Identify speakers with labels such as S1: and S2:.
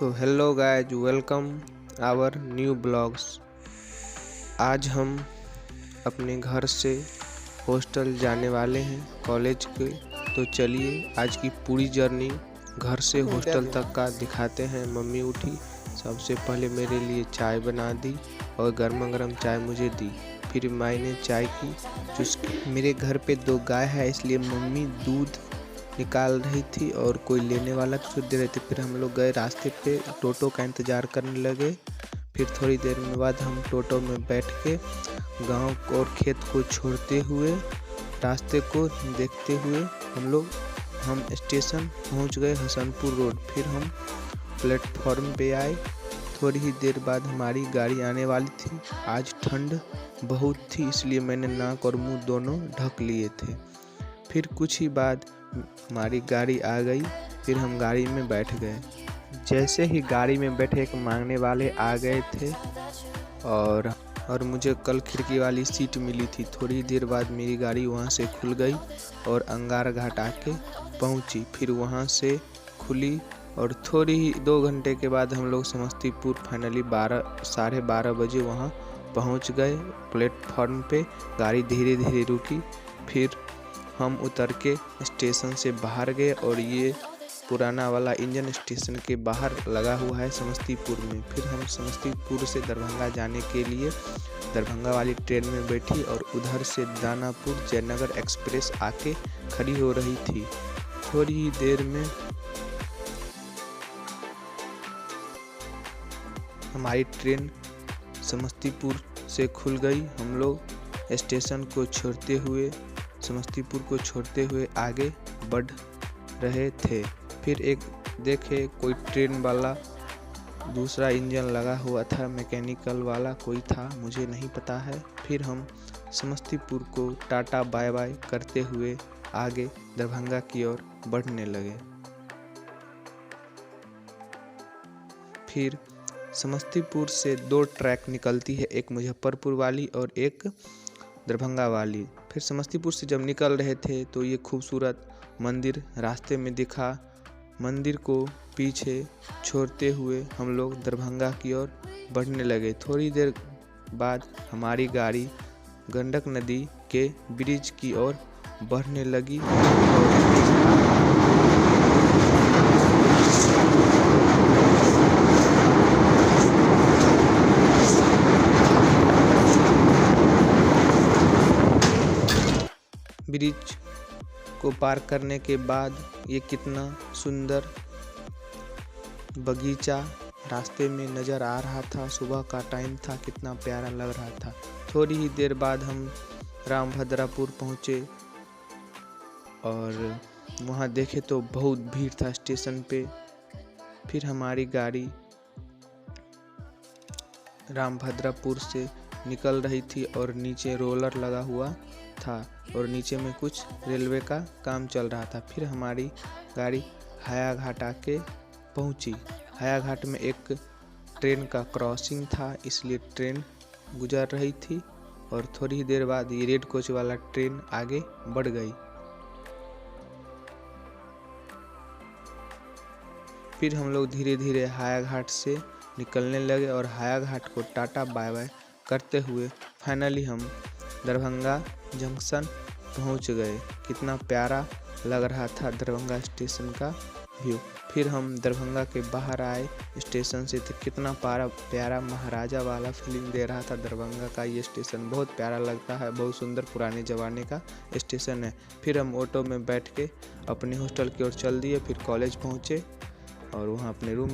S1: तो hello guys, welcome our new blogs. आज हम अपने घर से हॉस्टल जाने वाले हैं कॉलेज के। तो चलिए आज की पूरी जर्नी घर से हॉस्टल तक का दिखाते हैं। मम्मी उठी, सबसे पहले मेरे लिए चाय बना दी और गर्मा गर्म चाय मुझे दी। फिर मैंने चाय की चुस्की। मेरे घर पे 2 गाय है, इसलिए मम्मी दूध निकाल रही थी और कोई लेने वाला दूध दे रहे थे। फिर हम लोग गए रास्ते पे, टोटो का इंतज़ार करने लगे। फिर थोड़ी देर में बाद हम टोटो में बैठ के गांव और खेत को छोड़ते हुए, रास्ते को देखते हुए हम स्टेशन पहुंच गए, हसनपुर रोड। फिर हम प्लेटफॉर्म पे आए। थोड़ी ही देर बाद हमारी गाड़ी आने वाली थी। आज ठंड बहुत थी, इसलिए मैंने नाक और मुंह दोनों ढक लिए थे। फिर कुछ ही बाद हमारी गाड़ी आ गई। फिर हम गाड़ी में बैठ गए। जैसे ही गाड़ी में बैठे एक मांगने वाले आ गए थे और मुझे कल खिड़की वाली सीट मिली थी। थोड़ी देर बाद मेरी गाड़ी वहां से खुल गई और अंगार घाट आके पहुंची। फिर वहां से खुली और थोड़ी ही 2 घंटे के बाद हम लोग समस्तीपुर फाइनली 12 साढ़े 12 बजे वहां पहुंच गए। प्लेटफॉर्म पे गाड़ी धीरे धीरे रुकी। फिर हम उतर के स्टेशन से बाहर गए और ये पुराना वाला इंजन स्टेशन के बाहर लगा हुआ है समस्तीपुर में। फिर हम समस्तीपुर से दरभंगा जाने के लिए दरभंगा वाली ट्रेन में बैठी और उधर से दानापुर जयनगर एक्सप्रेस आके खड़ी हो रही थी। थोड़ी ही देर में हमारी ट्रेन समस्तीपुर से खुल गई। हम लोग स्टेशन को छोड़ते हुए, समस्तीपुर को छोड़ते हुए आगे बढ़ रहे थे। फिर एक देखे कोई ट्रेन वाला दूसरा इंजन लगा हुआ था, मैकेनिकल वाला कोई था, मुझे नहीं पता है। फिर हम समस्तीपुर को टाटा बाय बाय करते हुए आगे दरभंगा की ओर बढ़ने लगे। फिर समस्तीपुर से 2 ट्रैक निकलती है, एक मुजफ्फरपुर वाली और एक दरभंगा वाली। फिर समस्तीपुर से जब निकल रहे थे तो ये खूबसूरत मंदिर रास्ते में दिखा। मंदिर को पीछे छोड़ते हुए हम लोग दरभंगा की ओर बढ़ने लगे। थोड़ी देर बाद हमारी गाड़ी गंडक नदी के ब्रिज की ओर बढ़ने लगी। ब्रिज को पार करने के बाद ये कितना सुंदर बगीचा रास्ते में नज़र आ रहा था। सुबह का टाइम था, कितना प्यारा लग रहा था। थोड़ी ही देर बाद हम रामभद्रापुर पहुँचे और वहाँ देखे तो बहुत भीड़ था स्टेशन पे। फिर हमारी गाड़ी रामभद्रापुर से निकल रही थी और नीचे रोलर लगा हुआ था और नीचे में कुछ रेलवे का काम चल रहा था। फिर हमारी गाड़ी हायाघाट आके पहुंची। हायाघाट में एक ट्रेन का क्रॉसिंग था, इसलिए ट्रेन गुजर रही थी और थोड़ी ही देर बाद ये रेड कोच वाला ट्रेन आगे बढ़ गई। फिर हम लोग धीरे धीरे हायाघाट से निकलने लगे और हायाघाट को टाटा बाय बाय करते हुए फाइनली हम दरभंगा जंक्शन पहुंच गए। कितना प्यारा लग रहा था दरभंगा स्टेशन का व्यू। फिर हम दरभंगा के बाहर आए स्टेशन से, तो कितना प्यारा महाराजा वाला फीलिंग दे रहा था दरभंगा का। ये स्टेशन बहुत प्यारा लगता है, बहुत सुंदर पुराने ज़माने का स्टेशन है। फिर हम ऑटो में बैठ के अपने हॉस्टल की ओर चल दिए। फिर कॉलेज पहुँचे और वहाँ अपने रूम